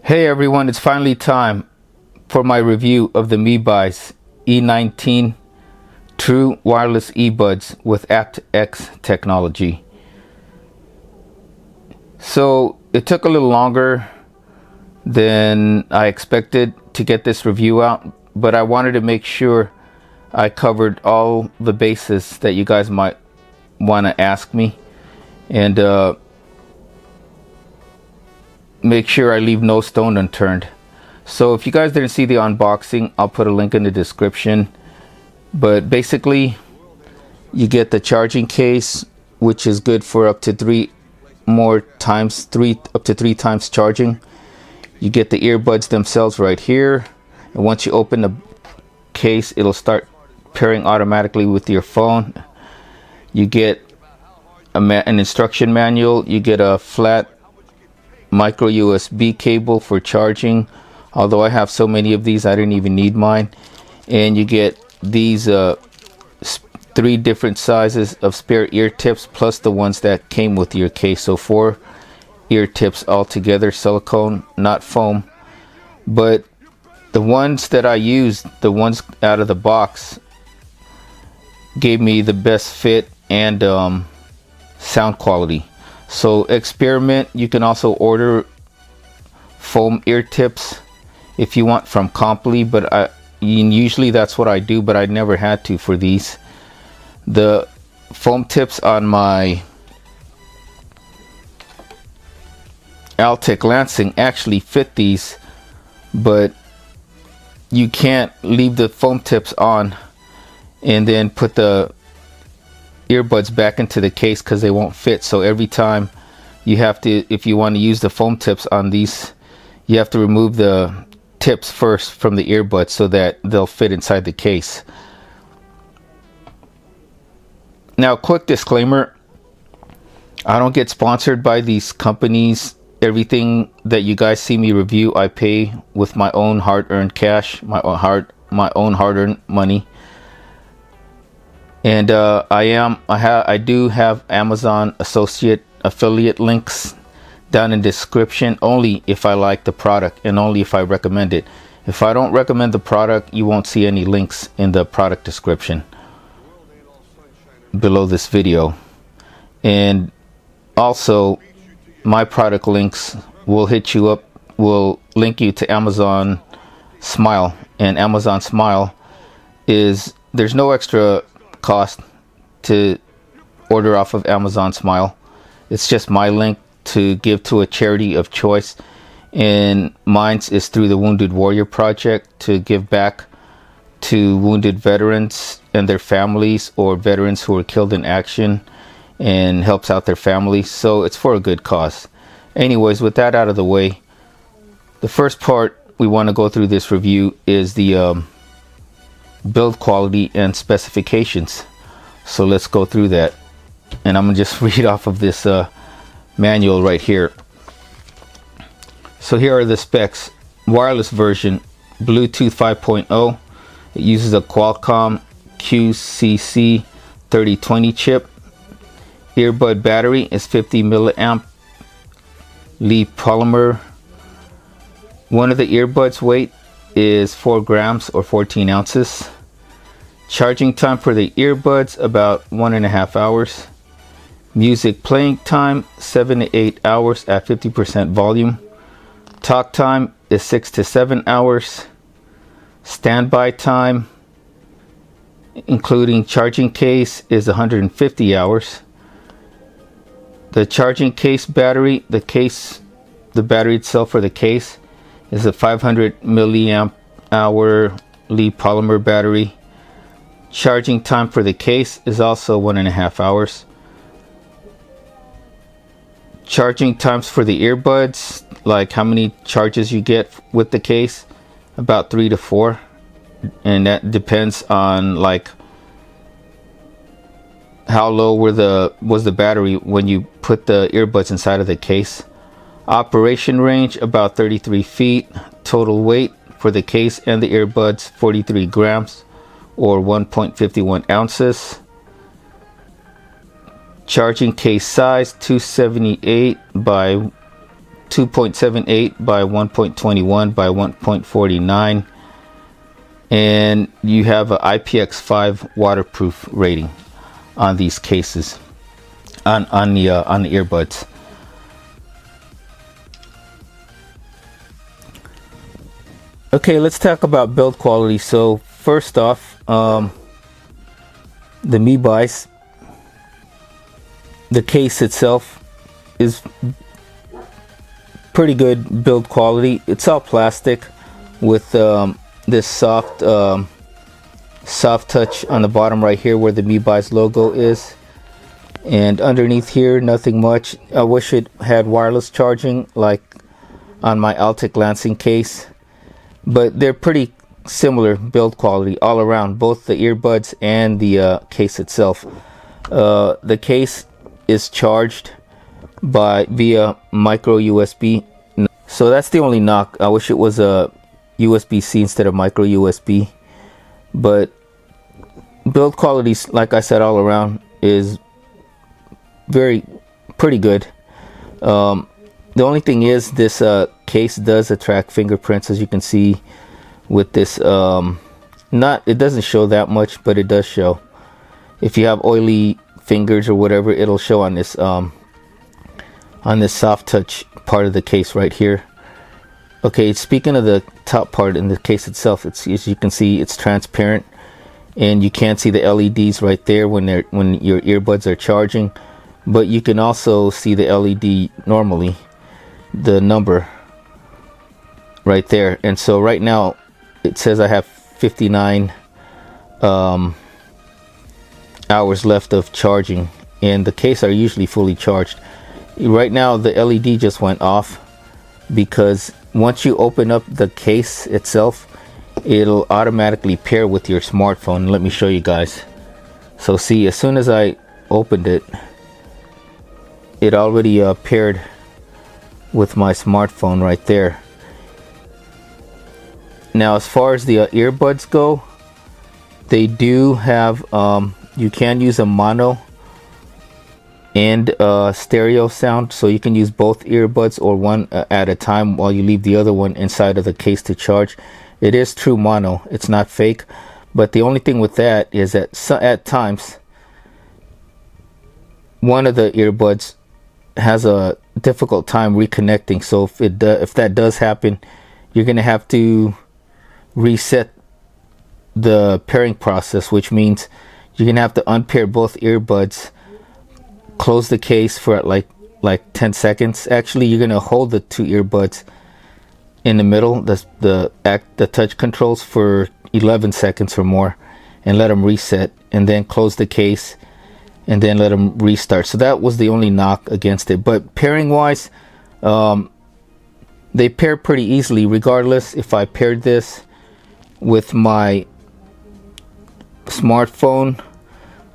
Hey everyone, it's finally time for my review of the MEBUYZ E19 True Wireless Earbuds with aptX technology. So it took a little longer than I expected to get this review out, but I wanted to make sure I covered all the bases that you guys might want to ask me, and make sure I leave no stone unturned. So if you guys didn't see the unboxing, I'll put a link in the description. But basically, you get the charging case, which is good for up to three times charging. You get the earbuds themselves right here, and once you open the case, it'll start pairing automatically with your phone. You get an instruction manual. You get a flat micro USB cable for charging, although I have so many of these I didn't even need mine. And you get these 3 different sizes of spare ear tips, plus the ones that came with your case, so 4 ear tips altogether, silicone, not foam. But the ones that I used, the ones out of the box, gave me the best fit and sound quality. So experiment. You can also order foam ear tips if you want from Comply, but usually that's what I do, but I never had to for these. The foam tips on my Altec Lansing actually fit these, but you can't leave the foam tips on and then put the earbuds back into the case because they won't fit. So every time you have to, if you want to use the foam tips on these, you have to remove the tips first from the earbuds so that they'll fit inside the case. Now, quick disclaimer, I don't get sponsored by these companies. Everything that you guys see me review, I pay with my own hard-earned cash, my own hard-earned money. And I do have Amazon affiliate links down in the description, only if I like the product and only if I recommend it. If I don't recommend the product, you won't see any links in the product description below this video. And also, my product links will link you to Amazon Smile. And Amazon Smile there's no extra cost to order off of Amazon Smile. It's just my link to give to a charity of choice, and mine is through the Wounded Warrior Project to give back to wounded veterans and their families, or veterans who were killed in action, and helps out their families. So it's for a good cause. Anyways, with that out of the way, the first part we want to go through this review is the build quality and specifications. So let's go through that, and I'm gonna just read off of this manual right here. So here are the specs. Wireless version, Bluetooth 5.0. It uses a Qualcomm QCC 3020 chip. Earbud battery is 50 milliamp Li polymer. One of the earbuds weight is 4 grams or 14 ounces. Charging time for the earbuds about 1.5 hours. Music playing time 7 to 8 hours at 50% volume. Talk time is 6 to 7 hours. Standby time, including charging case, is 150 hours. The charging case battery, the battery itself for the case, is a 500 milliamp hour Li polymer battery. Charging time for the case is also 1.5 hours. Charging times for the earbuds, like how many charges you get with the case, about 3 to 4, and that depends on like how low was the battery when you put the earbuds inside of the case. Operation range about 33 feet. Total weight for the case and the earbuds 43 grams or 1.51 ounces. Charging case size 278 by 2.78 by 1.21 by 1.49, and you have an IPX5 waterproof rating on these cases, on the earbuds. Okay, let's talk about build quality. So first off, the MEBUYZ, the case itself is pretty good build quality. It's all plastic with this soft touch on the bottom right here where the MEBUYZ logo is, and underneath here nothing much. I wish it had wireless charging like on my Altec Lansing case, but they're pretty similar build quality all around, both the earbuds and the case itself. The case is charged via micro USB, so that's the only knock. I wish it was a USB-C instead of micro USB, but build quality, like I said, all around is pretty good. The only thing is this case does attract fingerprints, as you can see with this. It doesn't show that much, but it does show. If you have oily fingers or whatever, it'll show on this soft touch part of the case right here. Okay, speaking of the top part in the case itself, it's, as you can see, it's transparent, and you can't see the LEDs right there when your earbuds are charging, but you can also see the LED normally, the number right there. And so right now it says I have 59 hours left of charging, and the case are usually fully charged. Right now the LED just went off because once you open up the case itself, it'll automatically pair with your smartphone. Let me show you guys. So see, as soon as I opened it, it already paired with my smartphone right there. Now as far as the earbuds go, they do have you can use a mono and stereo sound, so you can use both earbuds or one at a time while you leave the other one inside of the case to charge. It is true mono, it's not fake, but the only thing with that is that at times one of the earbuds has a difficult time reconnecting. So if that does happen, you're gonna have to reset the pairing process, which means you're gonna have to unpair both earbuds, close the case for like 10 seconds. Actually, you're gonna hold the two earbuds in the middle, the touch controls, for 11 seconds or more, and let them reset, and then close the case and then let them restart. So that was the only knock against it. But pairing wise, they pair pretty easily regardless if I paired this with my smartphone,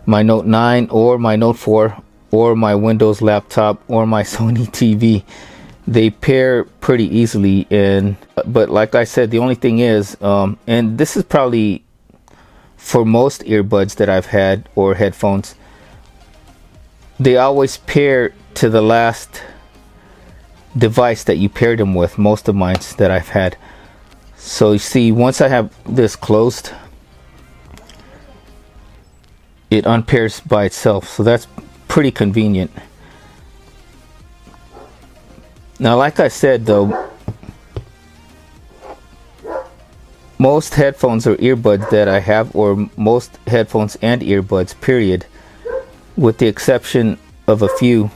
my Note 9 or my Note 4 or my Windows laptop or my Sony TV. They pair pretty easily. And but like I said, the only thing is, and this is probably for most earbuds that I've had or headphones, they always pair to the last device that you paired them with, most of mine that I've had. So you see, once I have this closed, it unpairs by itself, so that's pretty convenient. Now like I said though, most headphones or earbuds that I have, or most headphones and earbuds period, with the exception of a few,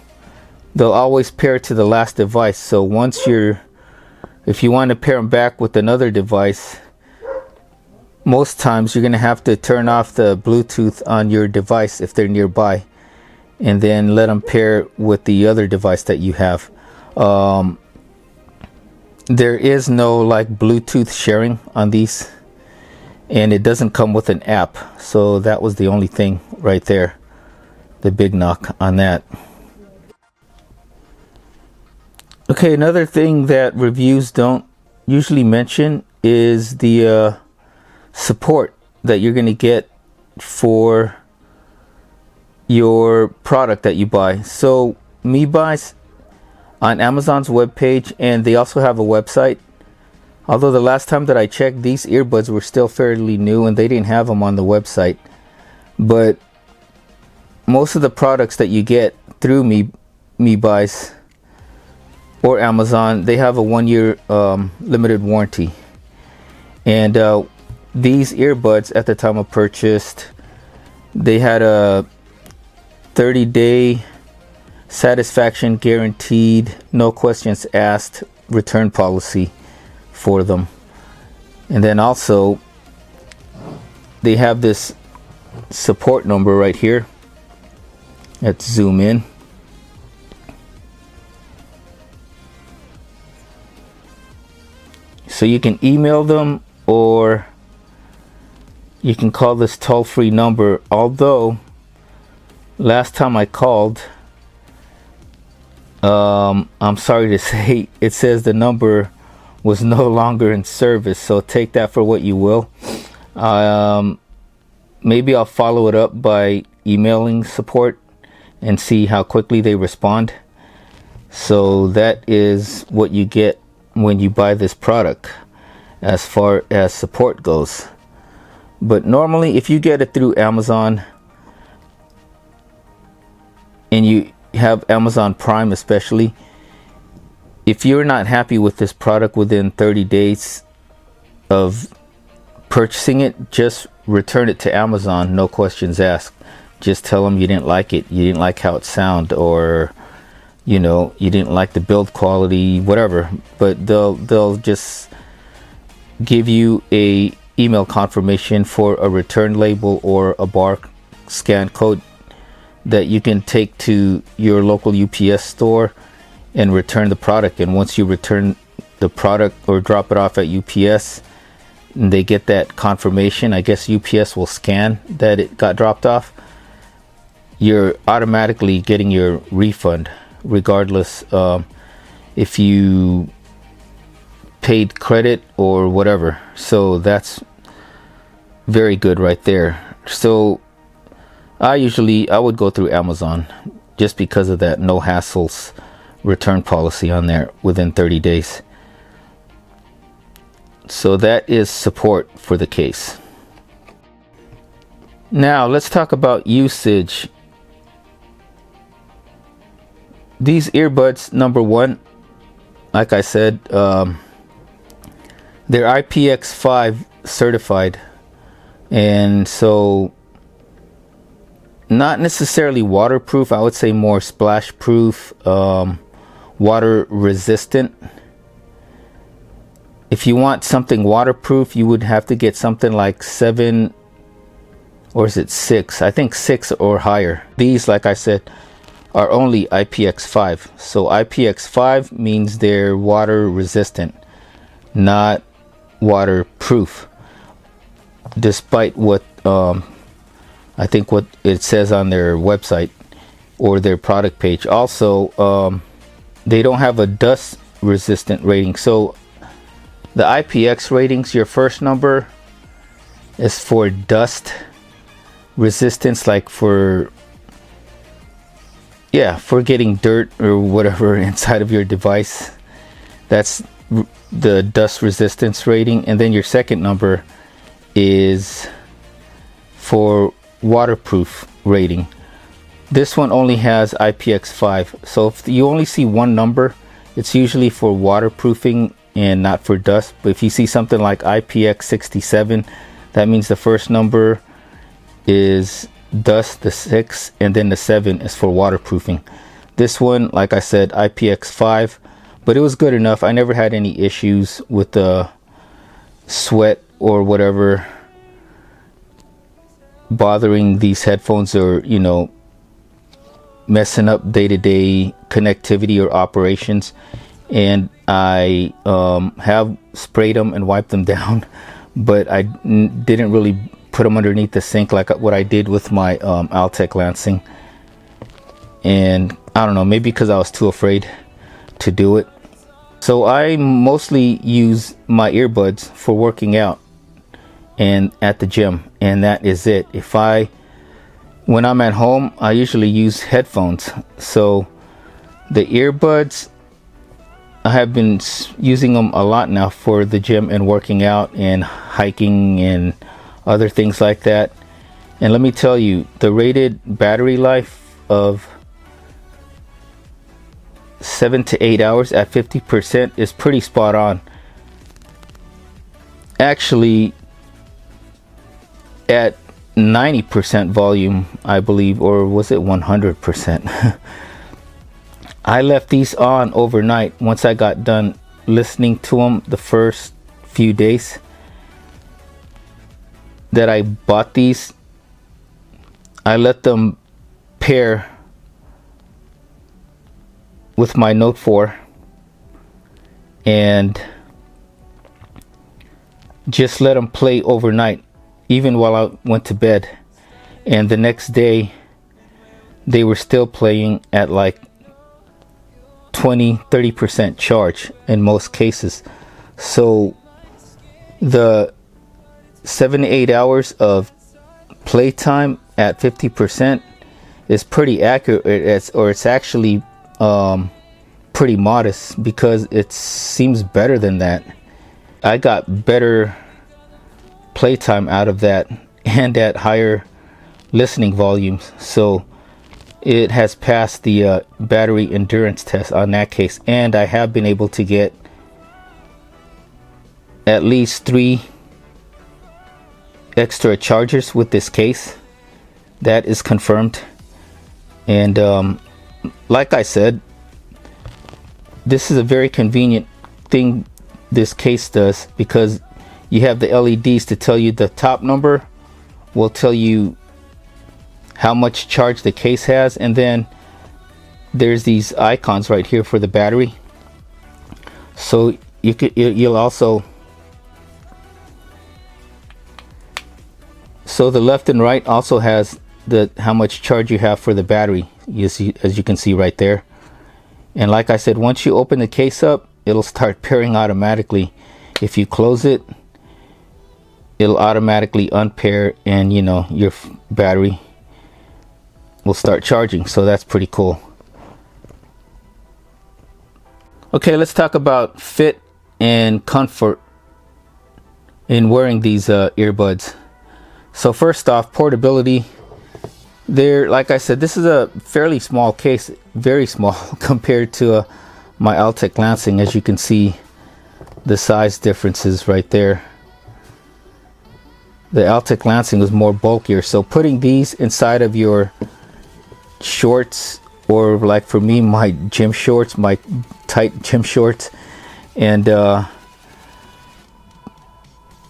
they'll always pair to the last device. So once if you want to pair them back with another device, most times you're going to have to turn off the Bluetooth on your device if they're nearby, and then let them pair with the other device that you have. There is no like Bluetooth sharing on these, and it doesn't come with an app, so that was the only thing right there, the big knock on that. Okay, another thing that reviews don't usually mention is the support that you're going to get for your product that you buy. So MEBUYZ, on Amazon's webpage, and they also have a website. Although the last time that I checked, these earbuds were still fairly new and they didn't have them on the website. But most of the products that you get through MEBUYZ or Amazon, they have a 1-year limited warranty. And these earbuds, at the time of purchase, they had a 30-day satisfaction guaranteed, no questions asked return policy for them. And then also they have this support number right here. Let's zoom in. So you can email them or you can call this toll-free number. Although last time I called, I'm sorry to say, it says the number was no longer in service, so take that for what you will. Maybe I'll follow it up by emailing support and see how quickly they respond. So that is what you get when you buy this product as far as support goes. But normally if you get it through Amazon and you have Amazon Prime especially, if you're not happy with this product within 30 days of purchasing it, just return it to Amazon, no questions asked. Just tell them you didn't like it, you didn't like how it sound, or you know, you didn't like the build quality, whatever. But they'll just give you a email confirmation for a return label or a bar scan code that you can take to your local UPS store and return the product. And once you return the product or drop it off at UPS and they get that confirmation, I guess UPS will scan that it got dropped off, you're automatically getting your refund regardless if you paid credit or whatever. So that's very good right there. So I would go through Amazon just because of that no hassles return policy on there within 30 days. So that is support for the case. Now let's talk about usage. These earbuds, number one, like I said, they're IPX5 certified, and so not necessarily waterproof. I would say more splash proof, water resistant. If you want something waterproof, you would have to get something like 7, or is it 6? I think 6 or higher. These, like I said, are only IPX5. So IPX5 means they're water resistant, not waterproof, despite what I think what it says on their website or their product page. Also, they don't have a dust resistant rating. So the IPX ratings, your first number is for dust resistance, like for getting dirt or whatever inside of your device. That's the dust resistance rating. And then your second number is for waterproof rating. This one only has IPX5. So if you only see one number, it's usually for waterproofing and not for dust. But if you see something like IPX67, that means the first number is dust, the 6, and then the 7 is for waterproofing. This one, like I said, IPX5, but it was good enough. I never had any issues with the sweat or whatever bothering these headphones, or you know, messing up day-to-day connectivity or operations. And I have sprayed them and wiped them down, but I didn't really put them underneath the sink like what I did with my Altec Lansing. And I don't know, maybe because I was too afraid to do it. So I mostly use my earbuds for working out and at the gym, and that is it. When I'm at home, I usually use headphones. So the earbuds I have been using them a lot now for the gym and working out and hiking and other things like that. And let me tell you, the rated battery life of 7 to 8 hours at 50% is pretty spot on. Actually, at 90% volume, I believe, or was it 100%? I left these on overnight once I got done listening to them the first few days that I bought these. I let them pair with my Note 4 and just let them play overnight, even while I went to bed. And the next day they were still playing at like 20-30% charge in most cases. So the 7 to 8 hours of playtime at 50% is pretty accurate. It's actually pretty modest, because it seems better than that. I got better playtime out of that and at higher listening volumes, so it has passed the battery endurance test on that case. And I have been able to get at least 3 extra chargers with this case. That is confirmed. And like I said, this is a very convenient thing this case does, because you have the LEDs to tell you the top number, will tell you how much charge the case has, and then there's these icons right here for the battery. So you'll also, so the left and right also has the how much charge you have for the battery, as you can see right there. And like I said, once you open the case up, it'll start pairing automatically. If you close it, it'll automatically unpair, and you know, your battery will start charging. So that's pretty cool. Okay, let's talk about fit and comfort in wearing these earbuds. So first off, portability. There, like I said, this is a fairly small case, very small compared to my Altec Lansing. As you can see, the size differences right there. The Altec Lansing was more bulkier, so putting these inside of your shorts, or like for me, my gym shorts, my tight gym shorts, and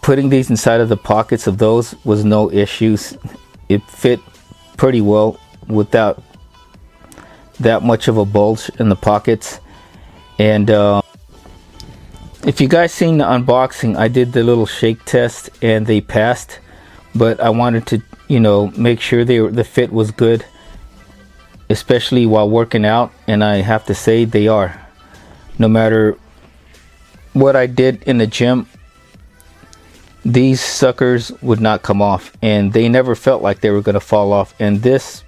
putting these inside of the pockets of those was no issues. It fit pretty well without that much of a bulge in the pockets. And if you guys seen the unboxing, I did the little shake test and they passed, but I wanted to, you know, make sure the fit was good, especially while working out. And I have to say, they are. No matter what I did in the gym, these suckers would not come off, and they never felt like they were going to fall off. And this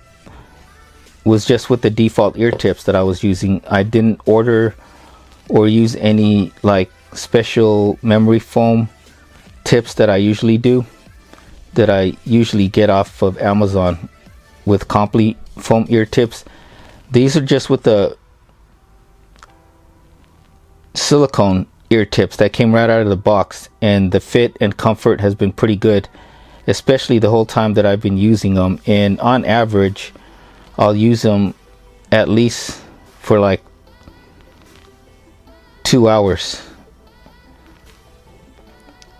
was just with the default ear tips that I was using. I didn't order or use any like special memory foam tips that I usually do, that I usually get off of Amazon with complete foam ear tips. These are just with the silicone ear tips that came right out of the box, and the fit and comfort has been pretty good, especially the whole time that I've been using them. And on average, I'll use them at least for like 2 hours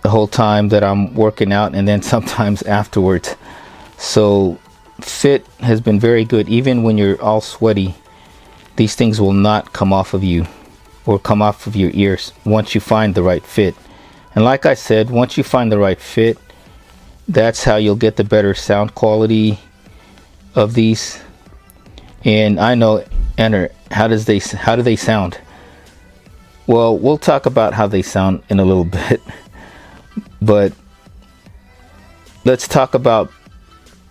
the whole time that I'm working out, and then sometimes afterwards. So fit has been very good. Even when you're all sweaty, these things will not come off of you or come off of your ears once you find the right fit. And like I said, once you find the right fit, that's how you'll get the better sound quality of these. And I know, Enter, how do they sound? Well, we'll talk about how they sound in a little bit, but let's talk about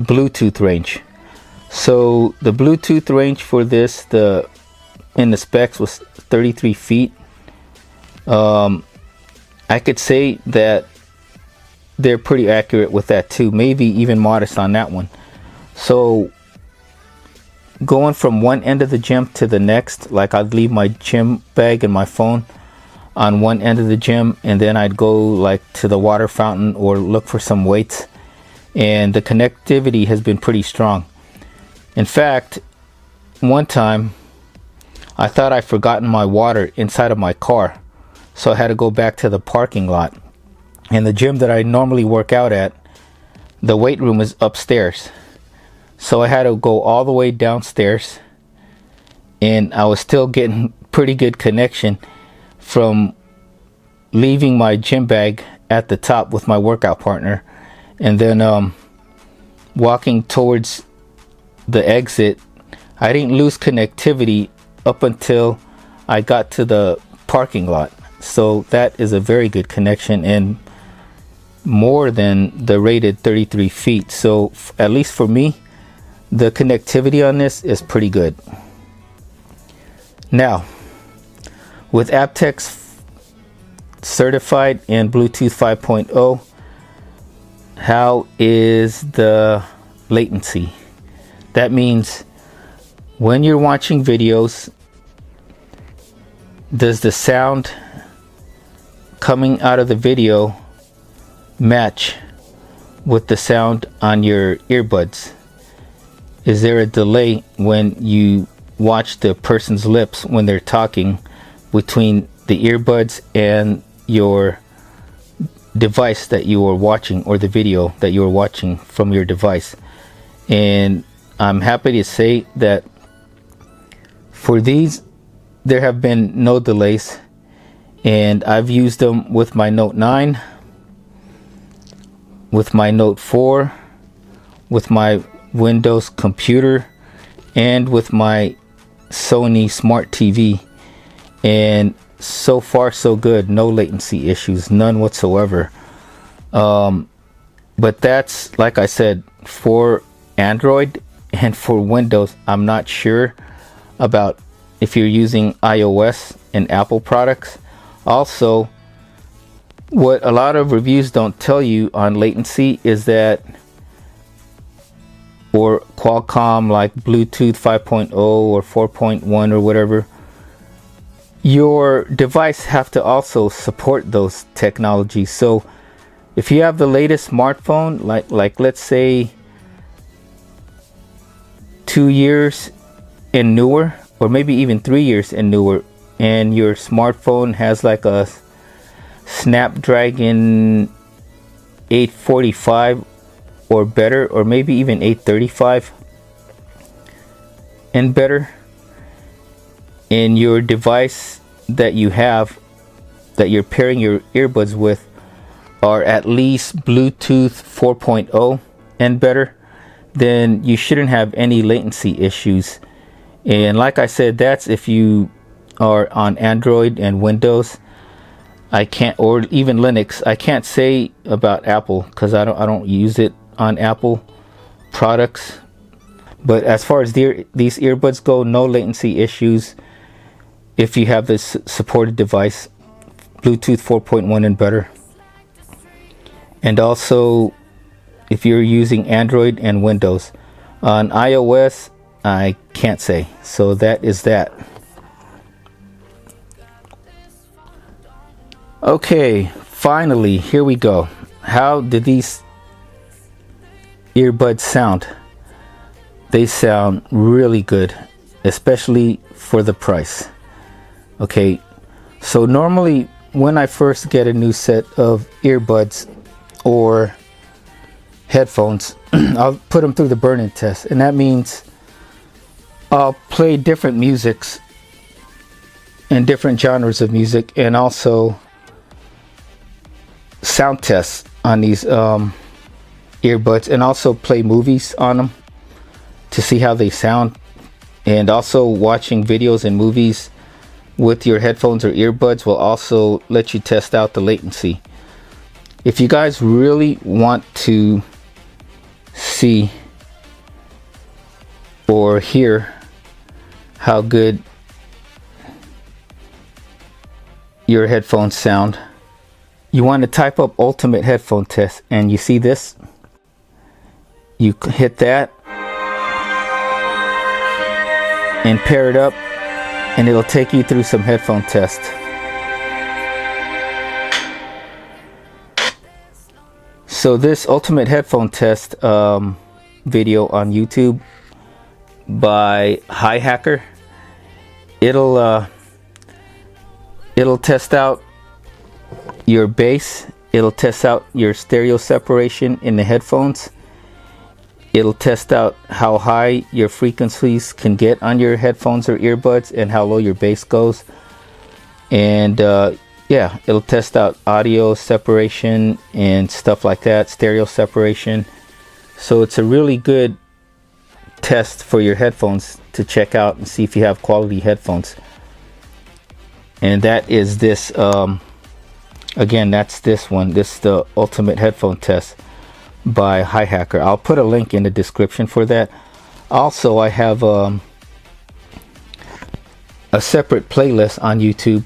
Bluetooth range. So the Bluetooth range for this, in the specs, was 33 feet, I could say that they're pretty accurate with that too, maybe even modest on that one. So going from one end of the gym to the next, like I'd leave my gym bag and my phone on one end of the gym, and then I'd go like to the water fountain or look for some weights, and the connectivity has been pretty strong. In fact, one time I thought I'd forgotten my water inside of my car, so I had to go back to the parking lot. And the gym that I normally work out at, the weight room is upstairs, so I had to go all the way downstairs, and I was still getting pretty good connection from leaving my gym bag at the top with my workout partner, and then walking towards the exit. I didn't lose connectivity up until I got to the parking lot. So that is a very good connection, and more than the rated 33 feet. So at least for me, the connectivity on this is pretty good. Now, with aptX certified and Bluetooth 5.0, how is the latency? That means when you're watching videos, does the sound coming out of the video match with the sound on your earbuds? Is there a delay when you watch the person's lips when they're talking between the earbuds and your device that you are watching, or the video that you are watching from your device? And I'm happy to say that for these, there have been no delays, and I've used them with my Note 9, with my Note 4, with my Windows computer, and with my Sony Smart TV, and so far so good. No latency issues, none whatsoever. But that's, like I said, for Android. And for Windows, I'm not sure about if you're using iOS and Apple products. Also, what a lot of reviews don't tell you on latency is that, or Qualcomm like Bluetooth 5.0 or 4.1 or whatever, your device have to also support those technologies. So if you have the latest smartphone, like let's say 2 years and newer, or maybe even 3 years and newer, and your smartphone has like a Snapdragon 845 or better, or maybe even 835 and better, and your device that you have, that you're pairing your earbuds with, are at least Bluetooth 4.0 and better, then you shouldn't have any latency issues. And like I said, that's if you are on Android and Windows. I can't, or even Linux. I can't say about Apple because I don't use it on Apple products. But as far as these earbuds go, no latency issues if you have this supported device, Bluetooth 4.1 and better. And also if you're using Android and Windows. On iOS, I can't say. So that is that. Okay, finally, here we go. How did these earbuds sound? They sound really good, especially for the price. Okay, so normally when I first get a new set of earbuds or headphones, I'll put them through the burn-in test, and that means I'll play different musics and different genres of music, and also sound tests on these earbuds, and also play movies on them to see how they sound. And also watching videos and movies with your headphones or earbuds will also let you test out the latency. If you guys really want to see or hear how good your headphones sound, you want to type up ultimate headphone test, and you see this, you hit that and pair it up, and it'll take you through some headphone tests. So this ultimate headphone test video on YouTube by Hi Hacker, it'll test out your bass, it'll test out your stereo separation in the headphones, it'll test out how high your frequencies can get on your headphones or earbuds and how low your bass goes, and yeah, it'll test out audio separation and stuff like that, stereo separation. So it's a really good test for your headphones to check out and see if you have quality headphones. And that is this, again, that's this one. This is the ultimate headphone test by Hi Hacker. I'll put a link in the description for that. Also, I have a separate playlist on YouTube,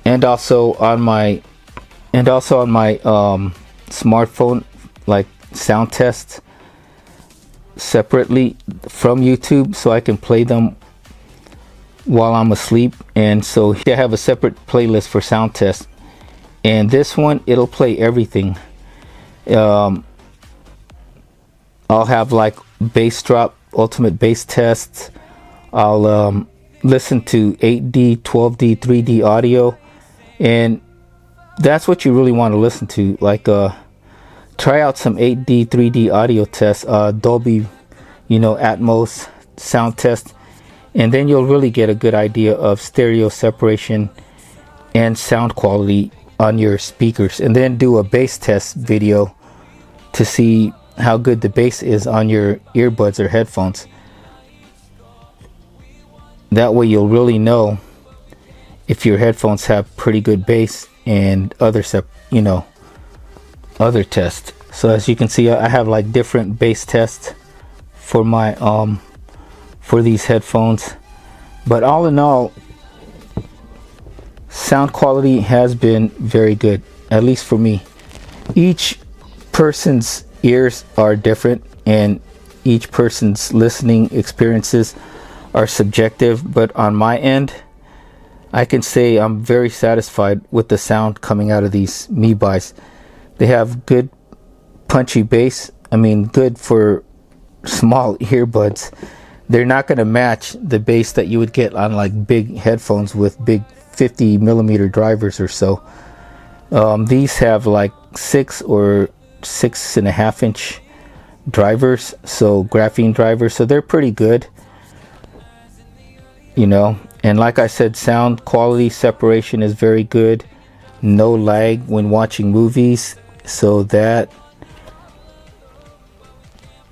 and also on my smartphone, like sound tests separately from YouTube, so I can play them while I'm asleep. And so I have a separate playlist for sound tests, and this one, it'll play everything. I'll have like bass drop, ultimate bass tests. I'll listen to 8D, 12D, 3D audio, and that's what you really want to listen to. Like try out some 8D, 3D audio tests, Dolby, Atmos sound test, and then you'll really get a good idea of stereo separation and sound quality on your speakers. And then do a bass test video to see how good the bass is on your earbuds or headphones. That way you'll really know if your headphones have pretty good bass and other other tests. So as you can see, I have like different bass tests for my for these headphones. But all in all, sound quality has been very good, at least for me. Each person's ears are different, and each person's listening experiences are subjective, but on my end, I can say I'm very satisfied with the sound coming out of these MEBUYZ. They have good punchy bass. I mean, good for small earbuds. They're not going to match the bass that you would get on like big headphones with big 50mm drivers or so. These have like 6 or 6.5 inch drivers, so graphene drivers, so they're pretty good, and like I said, sound quality separation is very good, no lag when watching movies, so that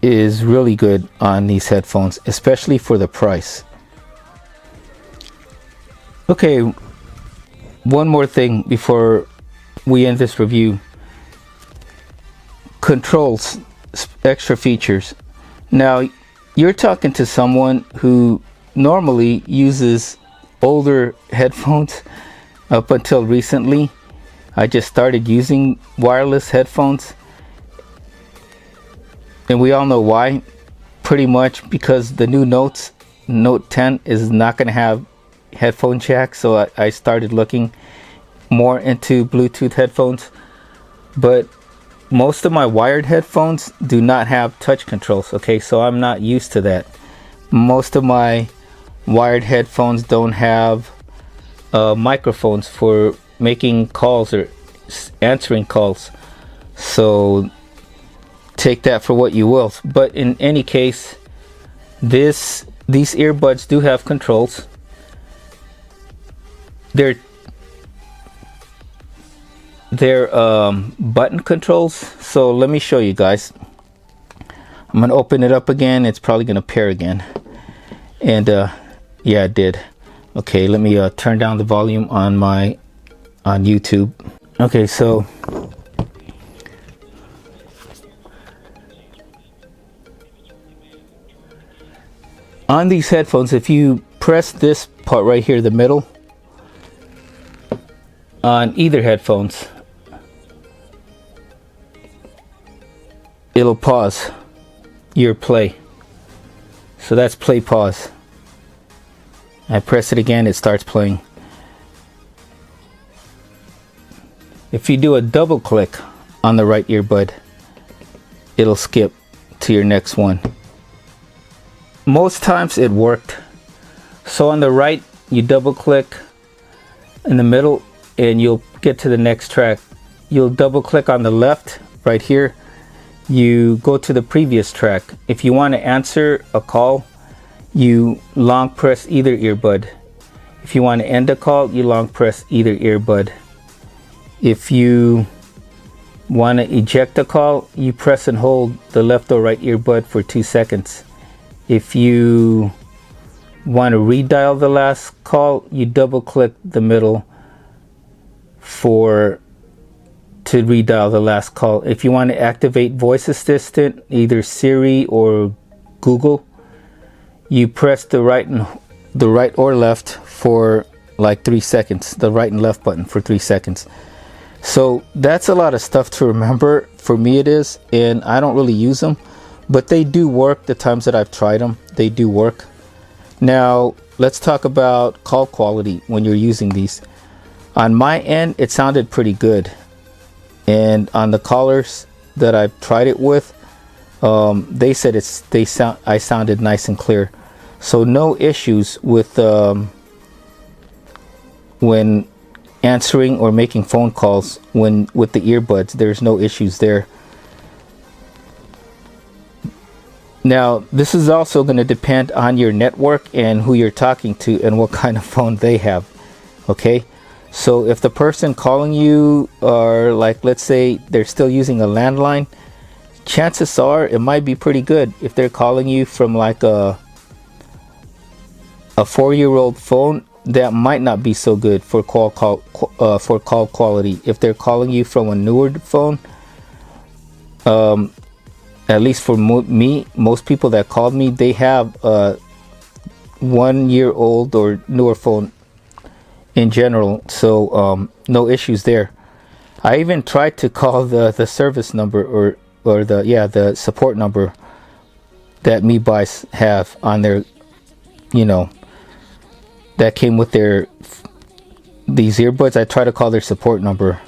is really good on these headphones, especially for the price. Okay, one more thing before we end this review. Controls, extra features. Now, you're talking to someone who normally uses older headphones. Up until recently, I just started using wireless headphones, and we all know why. Pretty much because the new Note 10 is not going to have headphone jack, so I started looking more into Bluetooth headphones. But most of my wired headphones do not have touch controls, okay, so I'm not used to that. Most of my wired headphones don't have microphones for making calls or answering calls, so take that for what you will. But in any case, these earbuds do have controls. They're button controls. So let me show you guys. I'm gonna open it up again. It's probably gonna pair again, and yeah, it did. Okay, let me turn down the volume on YouTube. Okay, so on these headphones, if you press this part right here, the middle, on either headphones, it'll pause your play. So that's play pause. I press it again, it starts playing. If you do a double click on the right earbud, it'll skip to your next one. Most times it worked. So on the right, you double click in the middle and you'll get to the next track. You'll double click on the left right here, you go to the previous track. If you want to answer a call, you long press either earbud. If you want to end a call, you long press either earbud. If you want to eject a call, you press and hold the left or right earbud for 2 seconds. If you want to redial the last call, you double click the middle to redial the last call. If you want to activate voice assistant, either Siri or Google, you press the right or left for like 3 seconds, the right and left button for 3 seconds. So that's a lot of stuff to remember. For me it is, and I don't really use them, but they do work. The times that I've tried them, they do work. Now let's talk about call quality when you're using these. On my end, it sounded pretty good, and on the callers that I've tried it with, they said I sounded nice and clear. So no issues with when answering or making phone calls with the earbuds. There's no issues there. Now this is also going to depend on your network and who you're talking to and what kind of phone they have. Okay, so if the person calling you are, like, let's say they're still using a landline, chances are it might be pretty good. If they're calling you from like a 4-year-old phone, that might not be so good for call quality. If they're calling you from a newer phone, at least for me, most people that called me, they have a 1-year-old or newer phone in general, so no issues there. I even tried to call the service number or the support number that MEBUYZ have on their, that came with these earbuds. I tried to call their support number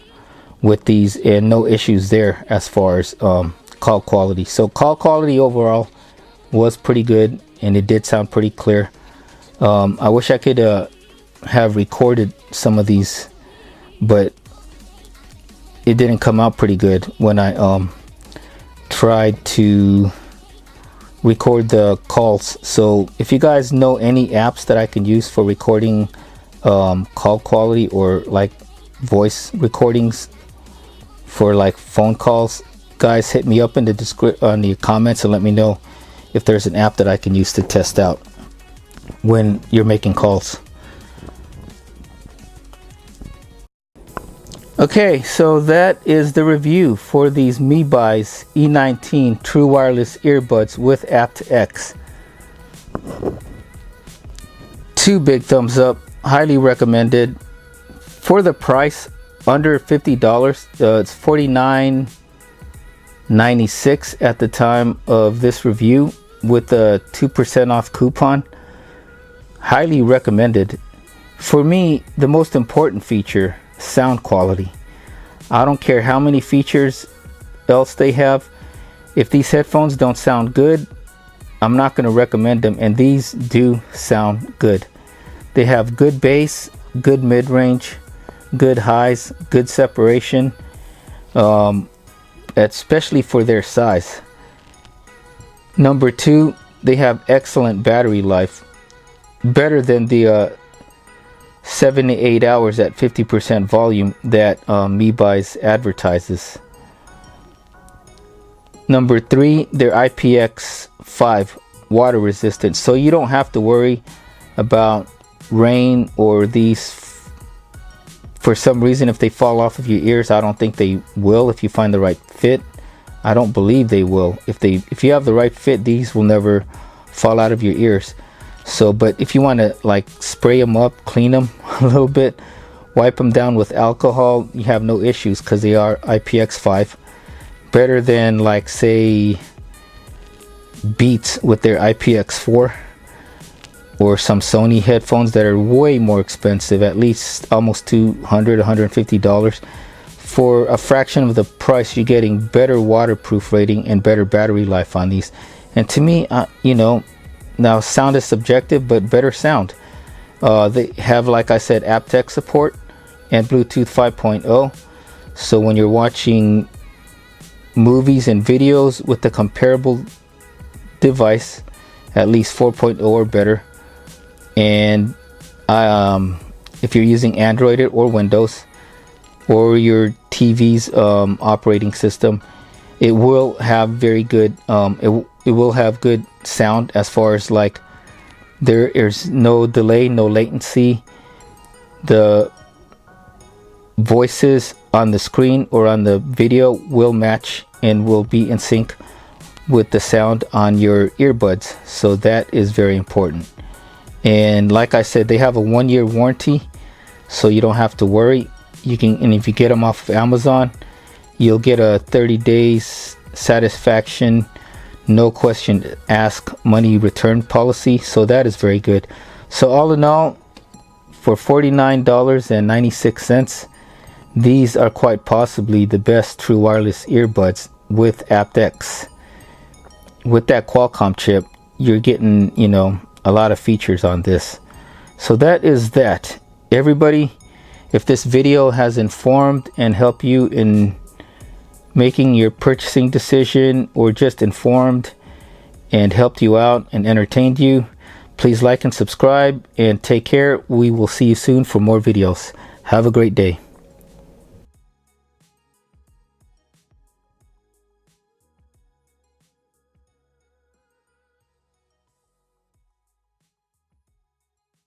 with these, and no issues there as far as call quality. So call quality overall was pretty good, and it did sound pretty clear. I wish I could have recorded some of these, but it didn't come out pretty good when I tried to record the calls. So if you guys know any apps that I can use for recording call quality or like voice recordings for like phone calls, guys, hit me up in the comments and let me know if there's an app that I can use to test out when you're making calls. Okay, so that is the review for these MEBUYZ E19 True Wireless Earbuds with aptX. 2 big thumbs up, highly recommended. For the price, under $50, it's $49.96 at the time of this review with a 2% off coupon. Highly recommended. For me, the most important feature, sound quality. I don't care how many features else they have. If these headphones don't sound good, I'm not going to recommend them, and these do sound good. They have good bass, good mid-range, good highs, good separation, especially for their size. Number 2, they have excellent battery life, better than the 7 to 8 hours at 50% volume that MEBUYZ advertises. Number 3, they're IPX5 water resistant, so you don't have to worry about rain or these. For some reason, if they fall off of your ears, I don't think they will if you find the right fit. I don't believe they will. If you have the right fit, these will never fall out of your ears. So, but if you want to like spray them up, clean them a little bit wipe them down with alcohol, you have no issues because they are IPX5. Better than, like, say, Beats with their IPX4, or some Sony headphones that are way more expensive, at least almost $150. For a fraction of the price, you're getting better waterproof rating and better battery life on these. And to me, you know, now sound is subjective, but better sound. They have, like I said, aptX support and Bluetooth 5.0. So when you're watching movies and videos with the comparable device, at least 4.0 or better. And if you're using Android or Windows or your TV's operating system, it will have very good it will have good sound, as far as, like, there is no delay, no latency. The voices on the screen or on the video will match and will be in sync with the sound on your earbuds, so that is very important. And like I said, they have a 1-year warranty, so you don't have to worry. You can, and if you get them off of Amazon, you'll get a 30 days satisfaction, no question ask money return policy, so that is very good. So all in all, for $49.96, these are quite possibly the best true wireless earbuds with aptX. With that Qualcomm chip, you're getting, you know, a lot of features on this. So that is that. Everybody, if this video has informed and helped you in making your purchasing decision, or just informed and helped you out and entertained you, please like and subscribe, and take care. We will see you soon for more videos. Have a great day.